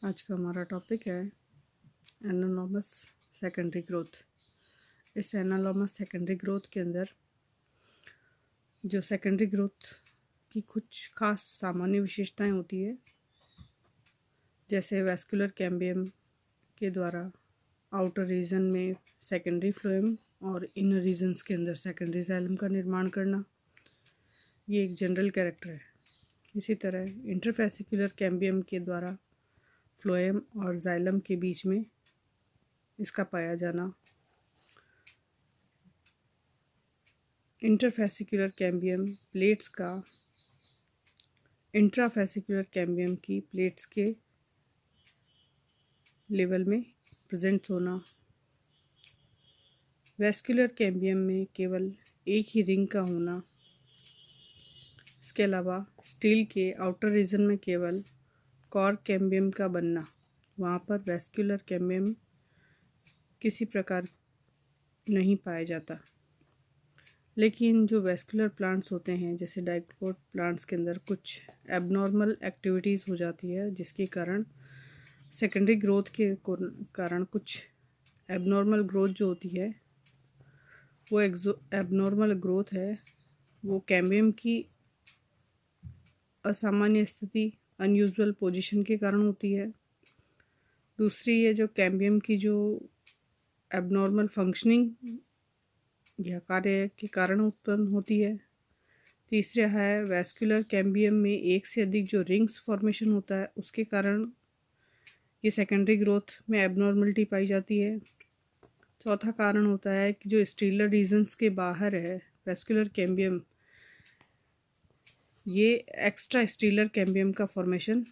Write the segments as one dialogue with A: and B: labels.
A: आज का हमारा टॉपिक है एनालॉमस सेकेंडरी ग्रोथ। इस एनालॉमस सेकेंडरी ग्रोथ के अंदर जो सेकेंडरी ग्रोथ की कुछ खास सामान्य विशेषताएं होती है, जैसे वैस्कुलर कैम्बियम के द्वारा आउटर रीजन में सेकेंडरी फ्लोएम और इनर रीजन्स के अंदर सेकेंडरी जाइलम का निर्माण करना, ये एक जनरल कैरेक्टर है। इसी तरह इंटरफेसिकुलर कैम्बियम के द्वारा फ्लोएम और जाइलम के बीच में इसका पाया जाना, इंटरफेसिकुलर कैम्बियम प्लेट्स का इंट्राफेसिकुलर कैम्बियम की प्लेट्स के लेवल में प्रेजेंट होना, वैस्कुलर कैम्बियम में केवल एक ही रिंग का होना, इसके अलावा स्टील के आउटर रीजन में केवल कॉर्क कैम्बियम का बनना, वहाँ पर वैस्कुलर कैम्बियम किसी प्रकार नहीं पाया जाता। लेकिन जो वैस्कुलर प्लांट्स होते हैं, जैसे डाइकोट प्लांट्स के अंदर कुछ एबनॉर्मल एक्टिविटीज़ हो जाती है, जिसके कारण सेकेंडरी ग्रोथ के कारण कुछ एबनॉर्मल ग्रोथ जो होती है, वो एबनॉर्मल ग्रोथ है, वो कैम्बियम की असामान्य स्थिति, अनयूजुअल पोजीशन के कारण होती है। दूसरी ये जो कैम्बियम की जो एबनॉर्मल फंक्शनिंग या कार्य के कारण उत्पन्न होती है। तीसरा है वैस्कुलर कैम्बियम में एक से अधिक जो रिंग्स फॉर्मेशन होता है, उसके कारण ये सेकेंडरी ग्रोथ में एबनॉर्मलिटी पाई जाती है। चौथा कारण होता है कि जो स्टीलर रीजन्स के बाहर है वैस्कुलर कैम्बियम, ये एक्स्ट्रा स्टीलर कैम्बियम का फॉर्मेशन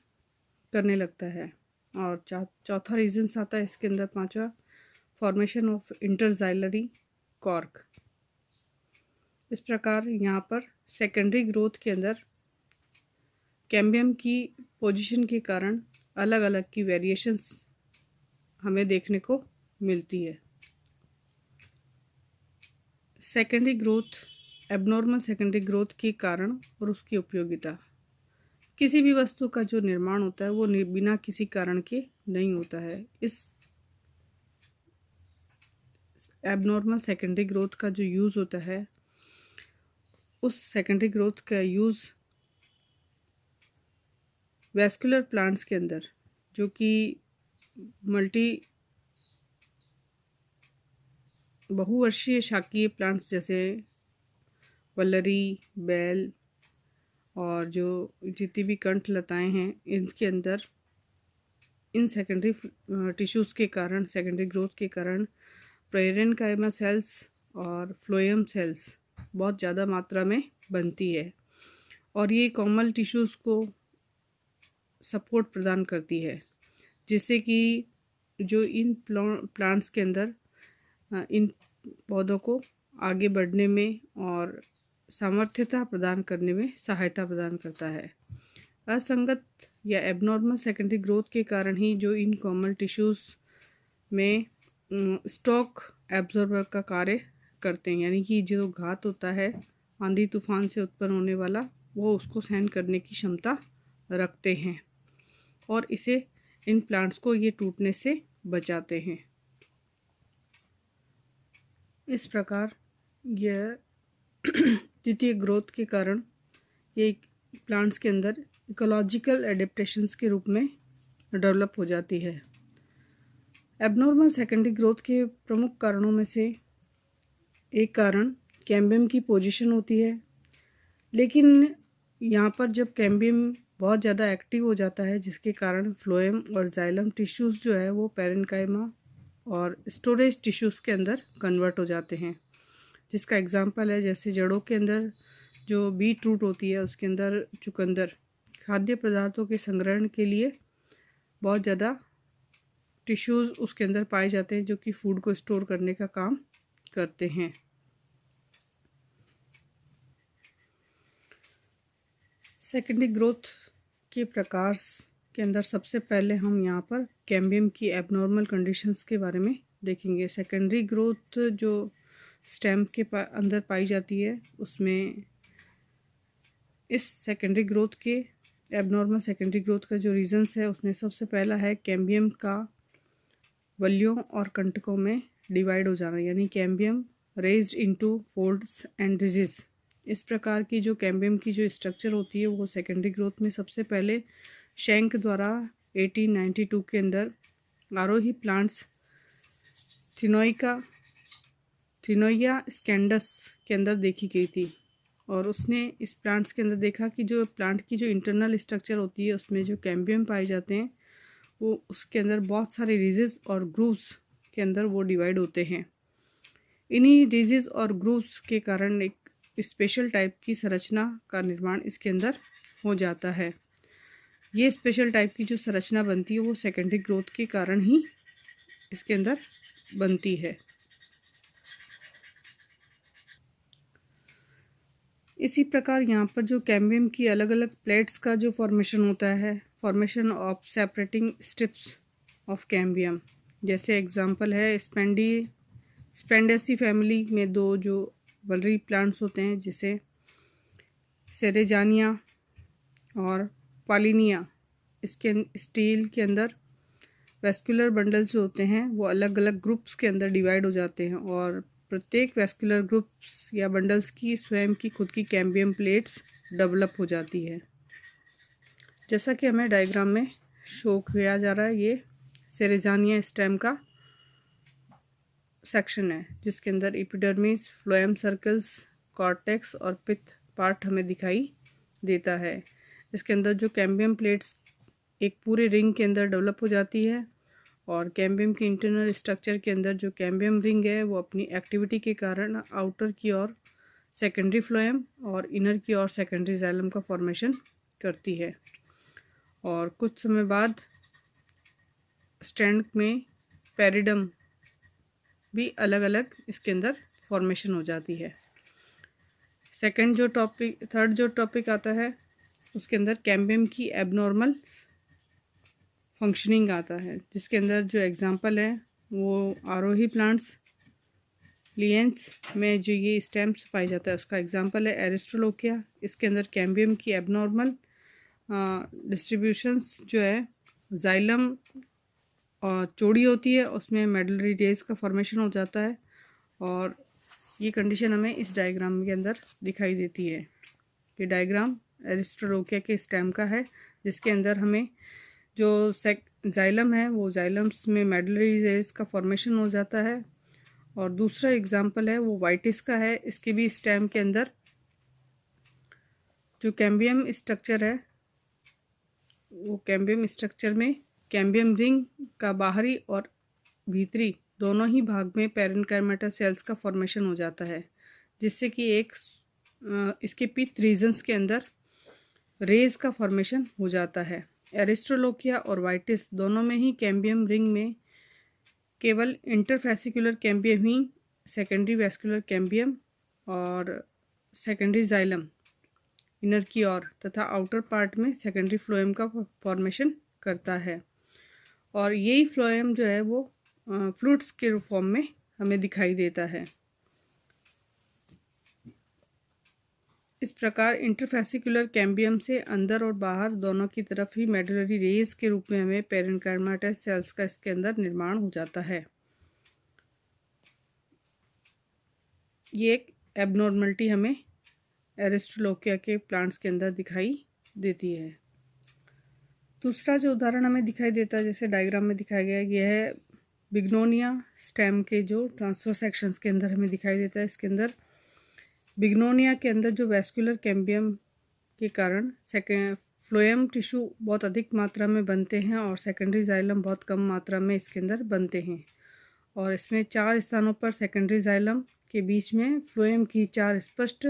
A: करने लगता है। और चौथा रीजन्स आता है इसके अंदर, पांचवा, फॉर्मेशन ऑफ इंटरजाइलरी कॉर्क। इस प्रकार यहाँ पर सेकेंडरी ग्रोथ के अंदर कैम्बियम की पोजीशन के कारण अलग अलग की वेरिएशंस हमें देखने को मिलती है। Secondary growth, abnormal secondary growth के कारण और उसकी उपयोगिता। किसी भी वस्तु का जो निर्माण होता है वो बिना किसी कारण के नहीं होता है। इस एबनॉर्मल सेकेंडरी ग्रोथ का जो यूज़ होता है, उस सेकेंडरी ग्रोथ का यूज़ वैस्कुलर प्लांट्स के अंदर, जो कि बहुवर्षीय शाकीय प्लांट्स जैसे वल्लरी, बेल और जो जितनी भी कंठ लताएँ हैं, इनके अंदर इन सेकेंडरी टिश्यूज़ के कारण, सेकेंडरी ग्रोथ के कारण पेरेन्काइमा सेल्स और फ्लोएम सेल्स बहुत ज़्यादा मात्रा में बनती है, और ये कोमल टिश्यूज़ को सपोर्ट प्रदान करती है, जिससे कि जो इन प्लांट्स के अंदर इन पौधों को आगे बढ़ने में और सामर्थ्यता प्रदान करने में सहायता प्रदान करता है। असंगत या एबनॉर्मल सेकेंडरी ग्रोथ के कारण ही जो इन कोमल टिश्यूज़ में स्टॉक एब्जॉर्बर का कार्य करते हैं, यानी कि जो घात होता है आंधी तूफान से उत्पन्न होने वाला, वो उसको सहन करने की क्षमता रखते हैं और इसे इन प्लांट्स को ये टूटने से बचाते हैं। इस प्रकार यह द्वितीय ग्रोथ के कारण ये प्लांट्स के अंदर इकोलॉजिकल एडेप्टेशंस के रूप में डेवलप हो जाती है। एबनॉर्मल सेकेंडरी ग्रोथ के प्रमुख कारणों में से एक कारण कैम्बियम की पोजीशन होती है, लेकिन यहाँ पर जब कैम्बियम बहुत ज़्यादा एक्टिव हो जाता है, जिसके कारण फ्लोएम और जाइलम टिश्यूज़ जो है वो पेरेन्काइमा और स्टोरेज टिश्यूज़ के अंदर कन्वर्ट हो जाते हैं। जिसका एग्जांपल है, जैसे जड़ों के अंदर जो बीट रूट होती है, उसके अंदर चुकंदर खाद्य पदार्थों के संग्रहण के लिए बहुत ज़्यादा टिश्यूज़ उसके अंदर पाए जाते हैं, जो कि फूड को स्टोर करने का काम करते हैं। सेकेंडरी ग्रोथ के प्रकार के अंदर सबसे पहले हम यहाँ पर कैम्बियम की एबनॉर्मल कंडीशंस के बारे में देखेंगे। सेकेंडरी ग्रोथ जो स्टेम के अंदर पाई जाती है, उसमें इस सेकेंडरी ग्रोथ के एबनॉर्मल सेकेंडरी ग्रोथ का जो रीजंस है उसमें सबसे पहला है कैम्बियम का वलियों और कंटकों में डिवाइड हो जाना, यानी cambium raised into folds and ridges. इस प्रकार की जो कैम्बियम की जो स्ट्रक्चर होती है वो सेकेंडरी ग्रोथ में सबसे पहले शेंक द्वारा 1892 के अंदर आरोही प्लांट्स थिनोइया स्कैंडस के अंदर देखी गई थी। और उसने इस प्लांट्स के अंदर देखा कि जो प्लांट की जो इंटरनल स्ट्रक्चर होती है उसमें जो कैम्बियम पाए जाते हैं वो उसके अंदर बहुत सारे रीजेस और ग्रूव्स के अंदर वो डिवाइड होते हैं। इन्हीं रीजेस और ग्रूव्स के कारण एक स्पेशल टाइप की संरचना का निर्माण इसके अंदर हो जाता है। ये स्पेशल टाइप की जो संरचना बनती है वो सेकेंडरी ग्रोथ के कारण ही इसके अंदर बनती है। इसी प्रकार यहाँ पर जो कैम्बियम की अलग अलग प्लेट्स का जो फॉर्मेशन होता है, formation of separating strips of cambium, जैसे एग्जांपल है स्पेंडेसी फैमिली में दो जो वलरी प्लांट्स होते हैं जिसे सेरेजानिया और पालिनिया, इसके स्टील के अंदर वेस्कुलर बंडल्स जो होते हैं वो अलग अलग ग्रुप्स के अंदर डिवाइड हो जाते हैं और प्रत्येक वेस्कुलर ग्रुप्स या बंडल्स की स्वयं की खुद की कैम्बियम प्लेट्स डेवलप हो जाती है। जैसा कि हमें डायग्राम में शो किया जा रहा है, ये सेरेजानिया स्टेम का सेक्शन है जिसके अंदर एपिडर्मिस, फ्लोएम सर्कल्स, कॉर्टेक्स और पिथ पार्ट हमें दिखाई देता है। इसके अंदर जो कैम्बियम प्लेट्स एक पूरे रिंग के अंदर डेवलप हो जाती है और कैम्बियम की इंटरनल स्ट्रक्चर के अंदर जो कैम्बियम रिंग है वो अपनी एक्टिविटी के कारण आउटर की ओर सेकेंडरी फ्लोएम और इनर की ओर सेकेंडरी जाइलम का फॉर्मेशन करती है। और कुछ समय बाद स्टैंड में पेरिडम भी अलग अलग इसके अंदर फॉर्मेशन हो जाती है। थर्ड जो टॉपिक आता है उसके अंदर कैम्बियम की एबनॉर्मल फंक्शनिंग आता है, जिसके अंदर जो एग्जांपल है वो आरोही प्लांट्स लियंस में जो ये स्टेम्स पाई जाता है उसका एग्जांपल है एरिस्ट्रोलोकिया। इसके अंदर कैम्बियम की एबनॉर्मल डिस्ट्रीब्यूशंस जो है जाइलम और चौड़ी होती है, उसमें मेडलरी रेज का फॉर्मेशन हो जाता है और ये कंडीशन हमें इस डायग्राम के अंदर दिखाई देती है। ये डायग्राम एरिस्ट्रोलोकिया के स्टेम का है जिसके अंदर हमें जो जाइलम है वो जाइलम्स में मेडलरी रेज का फॉर्मेशन हो जाता है। और दूसरा एग्जांपल है वो वाइटिस का है, इसके भी स्टेम के अंदर जो कैम्बियम स्ट्रक्चर है वो कैम्बियम स्ट्रक्चर में कैम्बियम रिंग का बाहरी और भीतरी दोनों ही भाग में पैरेन्काइमेटा सेल्स का फॉर्मेशन हो जाता है, जिससे कि इसके पिथ रीजन्स के अंदर रेज का फॉर्मेशन हो जाता है। एरिस्ट्रोलोकिया और वाइटिस दोनों में ही कैम्बियम रिंग में केवल इंटरफेसिकुलर कैम्बियम ही सेकेंडरी वेस्कुलर कैम्बियम और सेकेंडरी जाइलम इनर की ओर तथा आउटर पार्ट में सेकेंडरी फ्लोएम का फॉर्मेशन करता है। और यही फ्लोएम जो है वो फ्लूट्स के फॉर्म में हमें दिखाई देता है। इस प्रकार इंटरफेसिकुलर कैम्बियम से अंदर और बाहर दोनों की तरफ ही मेडुलरी रेज के रूप में हमें पैरेन्काइमेटा सेल्स का इसके अंदर निर्माण हो जाता है। ये एक एबनॉर्मलिटी हमें एरिस्ट्रोलोकिया के प्लांट्स के अंदर दिखाई देती है। दूसरा जो उदाहरण हमें दिखाई देता है जैसे डायग्राम में दिखाया गया है, यह है बिग्नोनिया स्टेम के जो ट्रांसफर सेक्शंस के अंदर हमें दिखाई देता है। इसके अंदर बिग्नोनिया के अंदर जो वेस्कुलर कैम्बियम के कारण फ्लोएम टिश्यू बहुत अधिक मात्रा में बनते हैं और सेकेंडरी जाइलम बहुत कम मात्रा में इसके अंदर बनते हैं। और इसमें 4 स्थानों पर सेकेंडरी जाइलम के बीच में फ्लोएम की 4 स्पष्ट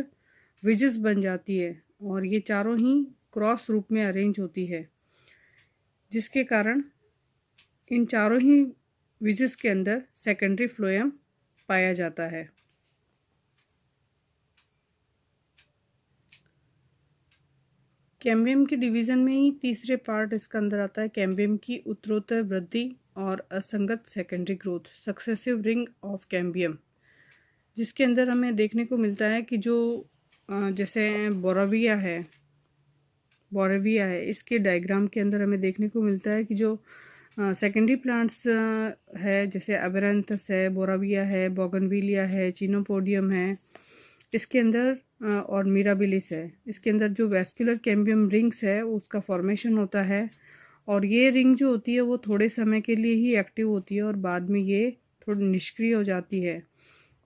A: विजेस बन जाती है और ये चारों ही क्रॉस रूप में अरेंज होती है, जिसके कारण इन चारों ही विजेस के अंदर सेकेंडरी फ्लोएम पाया जाता है। कैम्बियम के डिवीज़न में ही तीसरे पार्ट इसका अंदर आता है कैम्बियम की उत्तरोत्तर वृद्धि और असंगत secondary growth, successive ring of cambium, जिसके अंदर हमें देखने को मिलता है कि जो जैसे बोराविया है, बोरेविया है, इसके डायग्राम के अंदर हमें देखने को मिलता है कि जो सेकेंडरी प्लांट्स है, जैसे अबेरंथस है, बोराविया है, बोगनविलिया है, चिनोपोडियम है, इसके अंदर और मिराबिलिस है, इसके अंदर जो वेस्कुलर कैम्बियम रिंग्स है उसका फॉर्मेशन होता है। और ये रिंग जो होती है वो थोड़े समय के लिए ही एक्टिव होती है और बाद में ये थोड़ी निष्क्रिय हो जाती है,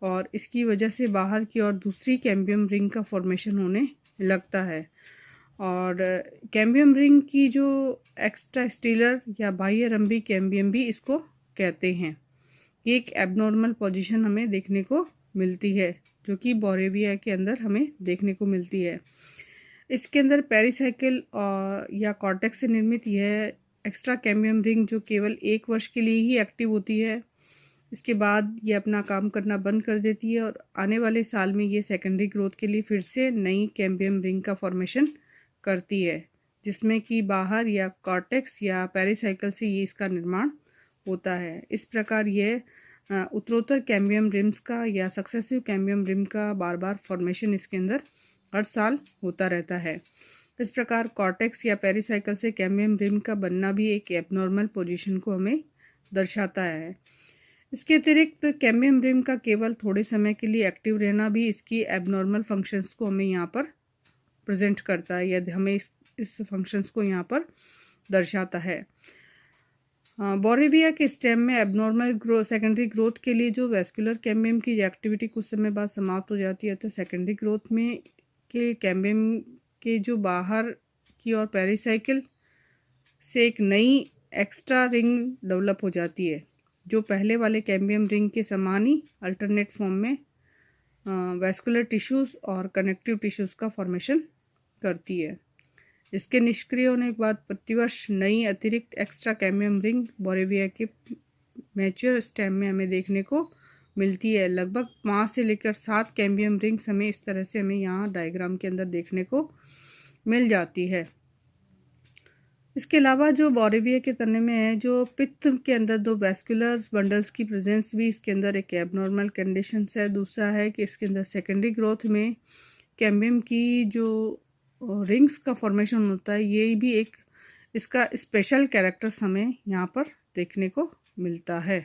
A: और इसकी वजह से बाहर की ओर दूसरी कैम्बियम रिंग का फॉर्मेशन होने लगता है। और कैम्बियम रिंग की जो एक्स्ट्रा स्टीलर या बाह्य रंभी कैम्बियम भी इसको कहते हैं, ये एक एबनॉर्मल पोजीशन हमें देखने को मिलती है जो कि बोरेविया के अंदर हमें देखने को मिलती है। इसके अंदर पेरिसाइकिल या कॉर्टेक्स से निर्मित यह एक्स्ट्रा कैम्बियम रिंग जो केवल 1 वर्ष के लिए ही एक्टिव होती है, इसके बाद ये अपना काम करना बंद कर देती है और आने वाले साल में ये सेकेंडरी ग्रोथ के लिए फिर से नई कैम्बियम रिंग का फॉर्मेशन करती है, जिसमें कि बाहर या कॉर्टेक्स या पेरिसाइकिल से ये इसका निर्माण होता है। इस प्रकार ये उत्तरोत्तर कैम्बियम रिम्स का या सक्सेसिव कैम्बियम रिम का बार बार फॉर्मेशन इसके अंदर हर साल होता रहता है। इस प्रकार कॉर्टेक्स या पेरिसाइकिल से कैम्बियम रिम का बनना भी एक एबनॉर्मल पोजीशन को हमें दर्शाता है। इसके अतिरिक्त कैम्बियम रिम का केवल थोड़े समय के लिए एक्टिव रहना भी इसकी एबनॉर्मल फंक्शंस को हमें यहाँ पर प्रेजेंट करता है या हमें इस फंक्शंस को यहाँ पर दर्शाता है। बोरेविया के स्टेम में एबनॉर्मल सेकेंडरी ग्रोथ के लिए जो वेस्कुलर कैम्बियम की एक्टिविटी कुछ समय बाद समाप्त हो जाती है, तो सेकेंडरी ग्रोथ में के कैम्बियम के जो बाहर की और पेरिसाइकिल से एक नई एक्स्ट्रा रिंग डेवलप हो जाती है जो पहले वाले कैम्बियम रिंग के समान ही अल्टरनेट फॉर्म में वेस्कुलर टिश्यूज़ और कनेक्टिव टिश्यूज़ का फॉर्मेशन करती है। इसके निष्क्रिय होने के बाद प्रतिवर्ष नई अतिरिक्त एक्स्ट्रा कैम्बियम रिंग बोरेविया के मैच्योर स्टेम में हमें देखने को मिलती है। लगभग 5 से लेकर 7 कैम्बियम रिंग्स हमें इस तरह से हमें यहाँ डायग्राम के अंदर देखने को मिल जाती है। इसके अलावा जो बोरेविया के तने में है, जो पित्त के अंदर 2 वेस्कुलर बंडल्स की प्रेजेंस भी इसके अंदर एक एबनॉर्मल कंडीशन है। दूसरा है कि इसके अंदर सेकेंडरी ग्रोथ में कैम्बियम की जो रिंग्स का फॉर्मेशन होता है, ये भी एक इसका स्पेशल कैरेक्टर्स हमें यहाँ पर देखने को मिलता है।